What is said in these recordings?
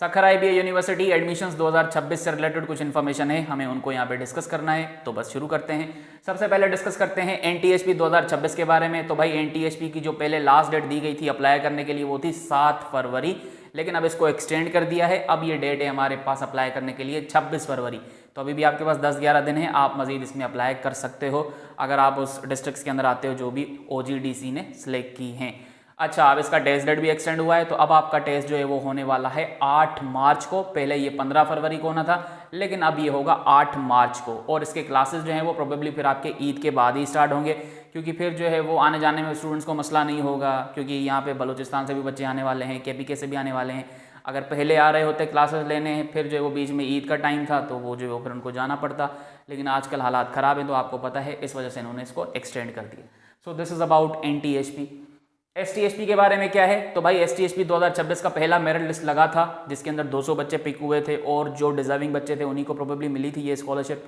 Sukkur IBA university admissions 2026 से related कुछ information है, हमें उनको यहाँ पे डिस्कस करना है। तो बस शुरू करते हैं। सबसे पहले डिस्कस करते हैं NTHP 2026 के बारे में। तो भाई NTHP की जो पहले लास्ट डेट दी गई थी अप्लाई करने के लिए वो थी 7 फरवरी, लेकिन अब इसको एक्सटेंड कर दिया है। अब ये डेट है हमारे पास अप्लाई करने के लिए 26 फरवरी। तो अभी भी आपके पास 10-11 दिन है, आप मजीद इसमें अप्लाई कर सकते हो अगर आप उस डिस्ट्रिक्ट के अंदर आते हो जो भी OGDC ने सिलेक्ट की हैं। अच्छा, अब इसका टेस्ट डेट भी एक्सटेंड हुआ है, तो अब आपका टेस्ट जो है वो होने वाला है 8 मार्च को। पहले ये 15 फरवरी को होना था, लेकिन अब ये होगा 8 मार्च को। और इसके क्लासेस जो हैं वो प्रोबेबली फिर आपके ईद के बाद ही स्टार्ट होंगे, क्योंकि फिर जो है वो आने जाने में स्टूडेंट्स को मसला नहीं होगा, क्योंकि यहाँ पे बलूचिस्तान से भी बच्चे आने वाले हैं, KPK से भी आने वाले हैं। अगर पहले आ रहे होते क्लासेस लेने, फिर जो है वो बीच में ईद का टाइम था तो वो जो है वो फिर उनको जाना पड़ता, लेकिन आजकल हालात ख़राब हैं तो आपको पता है, इस वजह से इन्होंने इसको एक्सटेंड कर दिया। सो this is about NTHP। STHP के बारे में क्या है, तो भाई STHP 2026 का पहला मेरिट लिस्ट लगा था, जिसके अंदर 200 बच्चे पिक हुए थे और जो डिजर्विंग बच्चे थे उन्हीं को प्रोबेबली मिली थी ये स्कॉलरशिप।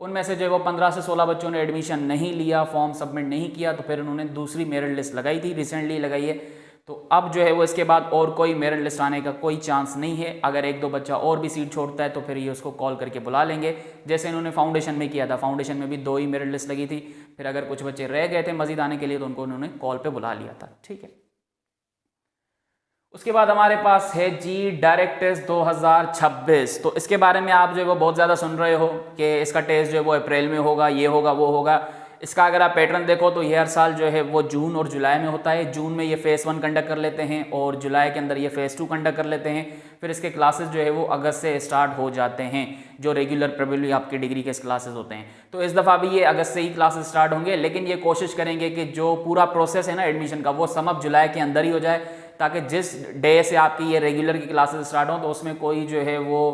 उनमें से जो है वो 15 से 16 बच्चों ने एडमिशन नहीं लिया, फॉर्म सबमिट नहीं किया, तो फिर उन्होंने दूसरी मेरिट लिस्ट लगाई थी, रिसेंटली लगाई है। तो अब जो है वो इसके बाद और कोई मेरिट लिस्ट आने का कोई चांस नहीं है। अगर 1-2 बच्चा और भी सीट छोड़ता है तो फिर ये उसको कॉल करके बुला लेंगे, जैसे इन्होंने फाउंडेशन में किया था। फाउंडेशन में भी 2 ही मेरिट लिस्ट लगी थी, फिर अगर कुछ बच्चे रह गए थे मजीद आने के लिए तो उनको उन्होंने कॉल पे बुला लिया था। ठीक है, उसके बाद हमारे पास है जी डायरेक्ट टेस्ट 2026। तो इसके बारे में आप जो है वो बहुत ज़्यादा सुन रहे हो कि इसका टेस्ट जो है वो अप्रैल में होगा, ये होगा, वो होगा। इसका अगर आप पैटर्न देखो तो ये हर साल जो है वो जून और जुलाई में होता है। जून में ये फेज़ 1 कंडक्ट कर लेते हैं और जुलाई के अंदर ये फेज़ 2 कंडक्ट कर लेते हैं। फिर इसके क्लासेस जो है वो अगस्त से स्टार्ट हो जाते हैं, जो रेगुलर प्रोबेबली आपकी डिग्री के क्लासेस होते हैं। तो इस दफ़ा भी ये अगस्त से ही क्लासेस स्टार्ट होंगे, लेकिन ये कोशिश करेंगे कि जो पूरा प्रोसेस है ना एडमिशन का वो सम अप जुलाई के अंदर ही हो जाए, ताकि जिस डे से आपकी ये रेगुलर की क्लासेस स्टार्ट हो तो उसमें कोई जो है वो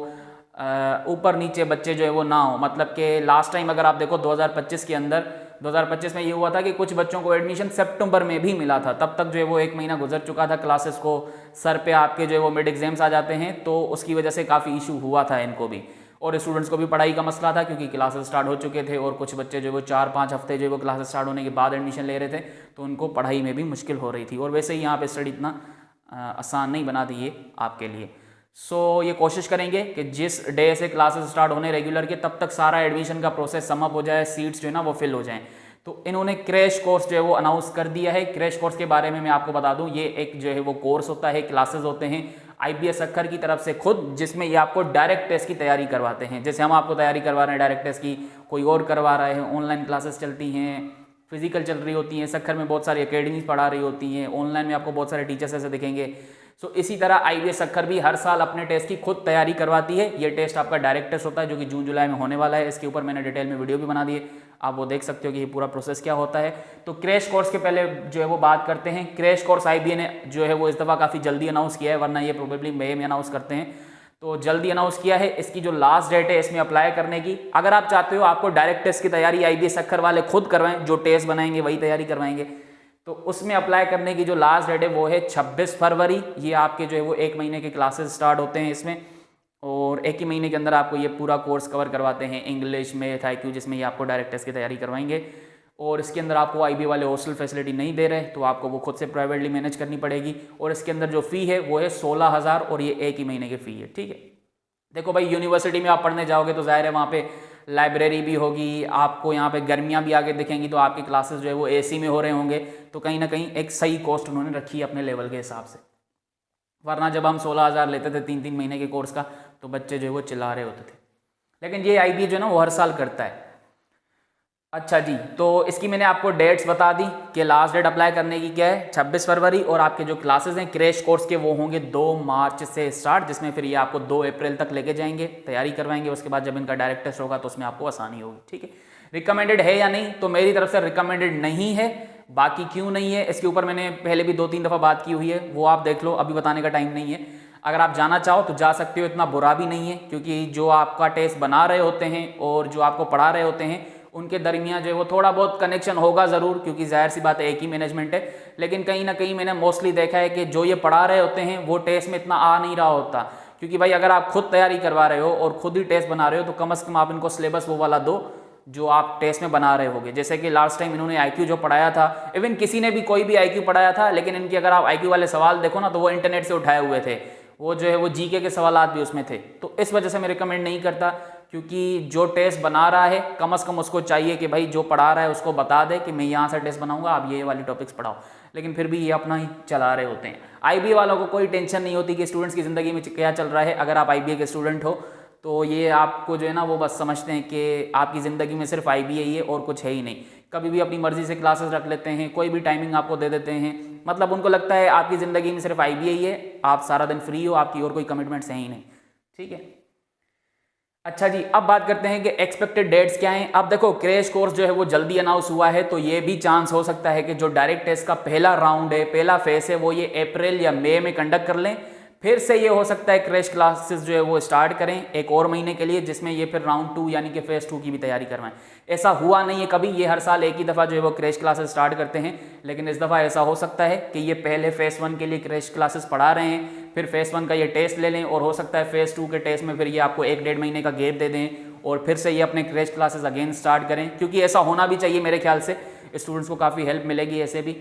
ऊपर नीचे बच्चे जो है वो ना हो। मतलब कि लास्ट टाइम अगर आप देखो 2025 के अंदर, 2025 में ये हुआ था कि कुछ बच्चों को एडमिशन सितंबर में भी मिला था, तब तक जो है वो 1 महीना गुजर चुका था, क्लासेस को सर पे आपके जो है वो मिड एग्जाम्स आ जाते हैं, तो उसकी वजह से काफ़ी इशू हुआ था इनको भी, और स्टूडेंट्स को भी पढ़ाई का मसला था, क्योंकि क्लासेस स्टार्ट हो चुके थे और कुछ बच्चे जो है वो 4-5 हफ्ते जो है वो क्लासेस स्टार्ट होने के बाद एडमिशन ले रहे थे, तो उनको पढ़ाई में भी मुश्किल हो रही थी। और वैसे ही यहाँ पे स्टडी इतना आसान नहीं बना दी ये आपके लिए। सो ये कोशिश करेंगे कि जिस डे से क्लासेस स्टार्ट होने रेगुलर के, तब तक सारा एडमिशन का प्रोसेस सम अप हो जाए, सीट्स जो है ना वो फिल हो जाएं। तो इन्होंने क्रैश कोर्स जो है वो अनाउंस कर दिया है। क्रैश कोर्स के बारे में मैं आपको बता दूं, ये एक जो है वो कोर्स होता है, क्लासेस होते हैं IBA सखर की तरफ से खुद, जिसमें ये आपको डायरेक्ट टेस्ट की तैयारी करवाते हैं। जैसे हम आपको तैयारी करवा रहे हैं डायरेक्ट टेस्ट की, कोई और करवा रहे हैं। ऑनलाइन क्लासेस चलती हैं, फिजिकल चल रही होती हैं, सखर में बहुत सारी अकेडमीज पढ़ा रही होती हैं, ऑनलाइन में आपको बहुत सारे टीचर्स ऐसे दिखेंगे। सो इसी तरह IBA सखर भी हर साल अपने टेस्ट की खुद तैयारी करवाती है। ये टेस्ट आपका डायरेक्ट टेस्ट होता है, जो कि जून जुलाई में होने वाला है। इसके ऊपर मैंने डिटेल में वीडियो भी बना दी है, आप वो देख सकते हो कि ये पूरा प्रोसेस क्या होता है। तो क्रैश कोर्स के पहले जो है वो बात करते हैं। क्रैश कोर्स IBA ने जो है वो इस दफ़ा काफ़ी जल्दी अनाउंस किया है, वरना ये प्रोबेबली मई में अनाउंस करते हैं, तो जल्दी अनाउंस किया है। इसकी जो लास्ट डेट है इसमें अप्लाई करने की, अगर आप चाहते हो आपको डायरेक्ट टेस्ट की तैयारी IBA सखर वाले खुद करवाएं, जो टेस्ट बनाएंगे वही तैयारी करवाएंगे, तो उसमें अप्लाई करने की जो लास्ट डेट है वो है 26 फरवरी। ये आपके जो है वो 1 महीने के क्लासेस स्टार्ट होते हैं इसमें, और 1 ही महीने के अंदर आपको ये पूरा कोर्स कवर करवाते हैं, इंग्लिश, मैथ, IQ, जिसमें ये आपको डायरेक्ट टेस्ट की तैयारी करवाएंगे। और इसके अंदर आपको IBA वाले हॉस्टल फैसिलिटी नहीं दे रहे, तो आपको वो खुद से प्राइवेटली मैनेज करनी पड़ेगी। और इसके अंदर जो फ़ी है वो है 16,000, और ये 1 ही महीने की फ़ी है। ठीक है, देखो भाई, यूनिवर्सिटी में आप पढ़ने जाओगे तो जाहिर है वहाँ पे लाइब्रेरी भी होगी, आपको यहाँ पे गर्मियाँ भी आगे दिखेंगी, तो आपकी क्लासेस जो है वो AC में हो रहे होंगे, तो कहीं ना कहीं एक सही कॉस्ट उन्होंने रखी है अपने लेवल के हिसाब से। वरना जब हम 16,000 लेते थे 3-3 महीने के कोर्स का, तो बच्चे जो है वो चिल्ला रहे होते थे। लेकिन ये IBA जो है ना वो हर साल करता है। अच्छा जी, तो इसकी मैंने आपको डेट्स बता दी कि लास्ट डेट अप्लाई करने की क्या है 26 फरवरी, और आपके जो क्लासेस हैं क्रैश कोर्स के वो होंगे 2 मार्च से स्टार्ट, जिसमें फिर ये आपको 2 अप्रैल तक लेके जाएंगे, तैयारी करवाएंगे। उसके बाद जब इनका डायरेक्ट टेस्ट होगा तो उसमें आपको आसानी होगी। ठीक है, रिकमेंडेड है या नहीं, तो मेरी तरफ से रिकमेंडेड नहीं है। बाकी क्यों नहीं है, इसके ऊपर मैंने पहले भी 2-3 दफ़ा बात की हुई है, वो आप देख लो, अभी बताने का टाइम नहीं है। अगर आप जाना चाहो तो जा सकते हो, इतना बुरा भी नहीं है, क्योंकि जो आपका टेस्ट बना रहे होते हैं और जो आपको पढ़ा रहे होते हैं उनके दरमियान जो है वो थोड़ा बहुत कनेक्शन होगा ज़रूर, क्योंकि जाहिर सी बात है एक ही मैनेजमेंट है। लेकिन कहीं ना कहीं मैंने मोस्टली देखा है कि जो ये पढ़ा रहे होते हैं वो टेस्ट में इतना आ नहीं रहा होता, क्योंकि भाई अगर आप खुद तैयारी करवा रहे हो और खुद ही टेस्ट बना रहे हो तो कम से कम आप इनको सिलेबस वो वाला दो जो आप टेस्ट में बना रहे होगे। जैसे कि लास्ट टाइम इन्होंने IQ जो पढ़ाया था, इवन किसी ने भी कोई भी IQ पढ़ाया था, लेकिन इनकी अगर आप IQ वाले सवाल देखो ना तो वो इंटरनेट से उठाए हुए थे, वो जो है वो जीके के सवालात भी उसमें थे। तो इस वजह से मैं रिकमेंड नहीं करता, क्योंकि जो टेस्ट बना रहा है कम से कम उसको चाहिए कि भाई जो पढ़ा रहा है उसको बता दे कि मैं यहाँ से टेस्ट बनाऊंगा, आप ये वाली टॉपिक्स पढ़ाओ। लेकिन फिर भी ये अपना ही चला रहे होते हैं। आईबीए वालों को कोई टेंशन नहीं होती कि स्टूडेंट्स की ज़िंदगी में क्या चल रहा है। अगर आप आईबीए के स्टूडेंट हो तो ये आपको जो है ना वो बस समझते हैं कि आपकी ज़िंदगी में सिर्फ आईबीए ही है और कुछ है ही नहीं। कभी भी अपनी मर्जी से क्लासेस रख लेते हैं, कोई भी टाइमिंग आपको दे देते हैं। मतलब उनको लगता है आपकी ज़िंदगी में सिर्फ आईबीए ही है, आप सारा दिन फ्री हो, आपकी और कोई कमिटमेंट्स हैं ही नहीं। ठीक है, अच्छा जी, अब बात करते हैं कि एक्सपेक्टेड डेट्स क्या हैं। अब देखो क्रैश कोर्स जो है वो जल्दी अनाउंस हुआ है, तो ये भी चांस हो सकता है कि जो डायरेक्ट टेस्ट का पहला राउंड है, पहला फेस है, वो ये अप्रैल या मई में कंडक्ट कर लें। फिर से ये हो सकता है क्रैश क्लासेस जो है वो स्टार्ट करें एक और महीने के लिए, जिसमें ये फिर राउंड 2 यानी कि फेज़ 2 की भी तैयारी करवाएं। ऐसा हुआ नहीं है कभी, ये हर साल एक ही दफ़ा जो है वो क्रैश क्लासेस स्टार्ट करते हैं, लेकिन इस दफ़ा ऐसा हो सकता है कि ये पहले फेज़ 1 के लिए क्रैश क्लासेस पढ़ा रहे हैं, फिर फेज़ 1 का ये टेस्ट ले लें, और हो सकता है फेज़ 2 के टेस्ट में फिर ये आपको 1-1.5 महीने का गैप दे दें और फिर से ये अपने क्रैश क्लासेस अगेन स्टार्ट करें। क्योंकि ऐसा होना भी चाहिए, मेरे ख्याल से स्टूडेंट्स को काफ़ी हेल्प मिलेगी ऐसे भी,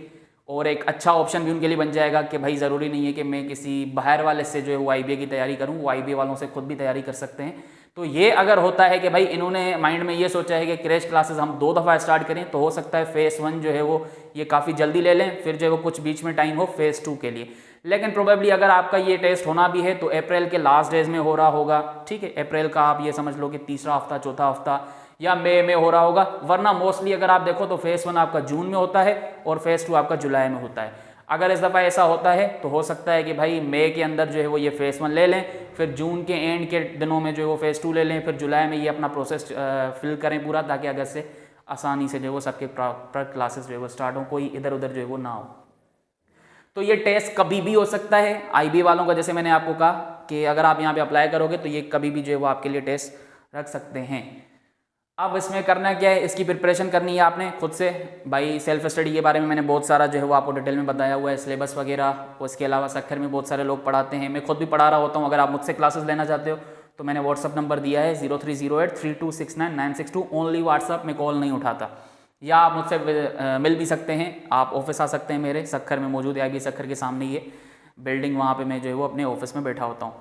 और एक अच्छा ऑप्शन भी उनके लिए बन जाएगा कि भाई ज़रूरी नहीं है कि मैं किसी बाहर वाले से जो है वो आईबीए की तैयारी करूं, वो आईबीए वालों से खुद भी तैयारी कर सकते हैं। तो ये अगर होता है कि भाई इन्होंने माइंड में ये सोचा है कि क्रैश क्लासेस हम 2 दफ़ा स्टार्ट करें, तो हो सकता है फेज़ 1 जो है वो ये काफ़ी जल्दी ले लें, फिर जो है वो कुछ बीच में टाइम हो फेज़ 2 के लिए। लेकिन प्रोबेबली अगर आपका ये टेस्ट होना भी है तो अप्रैल के लास्ट डेज में हो रहा होगा। ठीक है, अप्रैल का आप ये समझ लो कि तीसरा हफ्ता, चौथा हफ्ता या मई में हो रहा होगा, वरना मोस्टली अगर आप देखो तो फेज़ 1 आपका जून में होता है और फेज़ 2 आपका जुलाई में होता है। अगर इस दफ़ा ऐसा होता है तो हो सकता है कि भाई मई के अंदर जो है वो ये फेज़ 1 ले लें, फिर जून के एंड के दिनों में जो है वो फेज़ 2 ले लें, फिर जुलाई में ये अपना प्रोसेस फिल करें पूरा, ताकि अगस्त से आसानी से जो है वो सबके प्रॉपर क्लासेस जो है वो स्टार्ट हो, कोई इधर उधर जो है वो ना हो। तो ये टेस्ट कभी भी हो सकता है आईबी वालों का, जैसे मैंने आपको कहा कि अगर आप यहाँ पे अप्लाई करोगे तो ये कभी भी जो है वो आपके लिए टेस्ट रख सकते हैं। अब इसमें करना क्या है, इसकी प्रिपरेशन करनी है आपने खुद से। भाई सेल्फ स्टडी के बारे में मैंने बहुत सारा जो है वो आपको डिटेल में बताया हुआ है, सिलेबस वगैरह। उसके अलावा सक्खर में बहुत सारे लोग पढ़ाते हैं, मैं खुद भी पढ़ा रहा होता हूँ। अगर आप मुझसे क्लासेस लेना चाहते हो तो मैंने व्हाट्सअप नंबर दिया है 03083269 ओनली व्हाट्सअप में कॉल नहीं उठाता, या आप मुझसे मिल भी सकते हैं। आप ऑफिस आ सकते हैं, मेरे सक्खर में मौजूद है, आईबी सक्खर के सामने ये बिल्डिंग, वहाँ पे मैं जो है वो अपने ऑफिस में बैठा होता हूँ।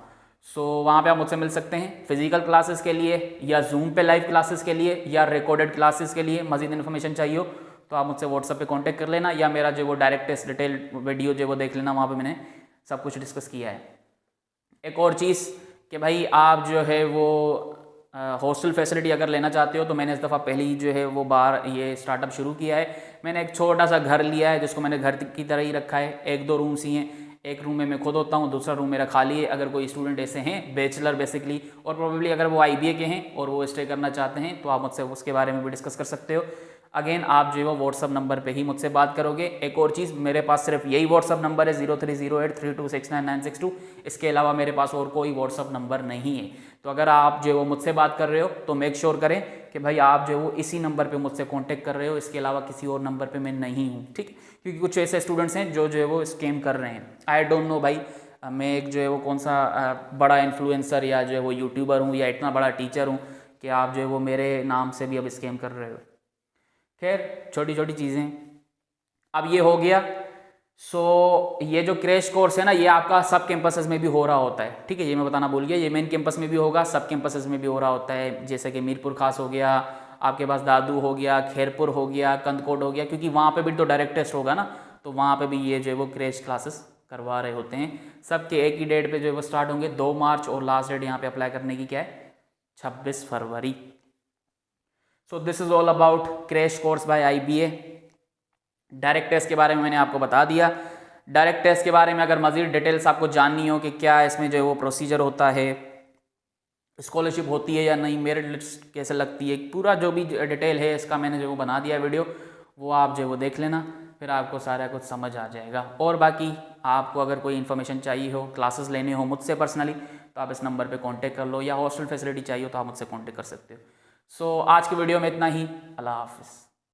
सो वहाँ पे आप मुझसे मिल सकते हैं फिजिकल क्लासेस के लिए, या जूम पे लाइव क्लासेस के लिए, या रिकॉर्डेड क्लासेस के लिए। मजीद इन्फॉर्मेशन चाहिए हो तो आप मुझसे व्हाट्सअप पे कांटेक्ट कर लेना, या मेरा जो वो डायरेक्ट टेस्ट डिटेल वीडियो जो वो देख लेना, वहाँ पे मैंने सब कुछ डिस्कस किया है। एक और चीज़ कि भाई आप जो है वो हॉस्टल फैसिलिटी अगर लेना चाहते हो तो मैंने इस दफ़ा पहली जो है वो बार ये स्टार्टअप शुरू किया है। मैंने एक छोटा सा घर लिया है जिसको मैंने घर की तरह ही रखा है। 1-2 रूम्स ही हैं, एक रूम में मैं खुद होता हूँ, दूसरा रूम मेरा खाली है। अगर कोई स्टूडेंट ऐसे हैं बैचलर बेसिकली, और प्रोबेबली अगर वो आईबीए के हैं और वो स्टे करना चाहते हैं, तो आप मुझसे उसके बारे में भी डिस्कस कर सकते हो। अगेन आप जो है वो व्हाट्सअप नंबर पे ही मुझसे बात करोगे। एक और चीज़, मेरे पास सिर्फ यही व्हाट्सअप नंबर है 030832699962। इसके अलावा मेरे पास और कोई व्हाट्सअप नंबर नहीं है। तो अगर आप जो है वो मुझसे बात कर रहे हो तो मेक श्योर करें कि भाई आप जो है वो इसी नंबर पे मुझसे कांटेक्ट कर रहे हो, इसके अलावा किसी और नंबर पे मैं नहीं हूँ। ठीक, क्योंकि कुछ ऐसे स्टूडेंट्स हैं जो है वो स्कैम कर रहे हैं। आई डोंट नो भाई, मैं एक जो है वो कौन सा बड़ा इन्फ्लुएंसर या जो है वो यूट्यूबर हूँ या इतना बड़ा टीचर हूँ कि आप जो है वो मेरे नाम से भी अब स्कैम कर रहे हो। खैर छोटी छोटी चीज़ें। अब ये हो गया। सो ये जो क्रैश कोर्स है ना, ये आपका सब कैंपसेस में भी हो रहा होता है। ठीक है, ये मैं बताना भूल गया, ये मेन कैंपस में भी होगा, सब कैंपसेस में भी हो रहा होता है। जैसे कि मीरपुर खास हो गया, आपके पास दादू हो गया, खैरपुर हो गया, कंदकोट हो गया, क्योंकि वहाँ पे भी तो डायरेक्ट टेस्ट होगा ना, तो वहाँ पे भी ये जो है वो क्रैश क्लासेस करवा रहे होते हैं। सबके एक ही डेट पे जो है वो स्टार्ट होंगे, 2 मार्च, और लास्ट डेट यहाँ पे अप्लाई करने की क्या है, 26 फरवरी। So this is all about crash course by IBA. Direct test के बारे में मैंने आपको बता दिया। डायरेक्ट टेस्ट के बारे में अगर मज़ीद डिटेल्स आपको जाननी हो कि क्या इसमें जो है वो प्रोसीजर होता है, स्कॉलरशिप होती है या नहीं, मेरिट लिस्ट कैसे लगती है, पूरा जो भी डिटेल है इसका मैंने जो वो बना दिया वीडियो, वो आप जो है वो देख लेना, फिर आपको सारा कुछ समझ आ जाएगा। और बाकी आपको अगर कोई इन्फॉर्मेशन चाहिए हो, क्लासेस लेने हो मुझसे पर्सनली, तो आप इस नंबर पे कांटेक्ट कर लो, या हॉस्टल फैसिलिटी चाहिए हो तो आप मुझसे कांटेक्ट कर सकते हो। सो आज की वीडियो में इतना ही। अल्लाह हाफिज़।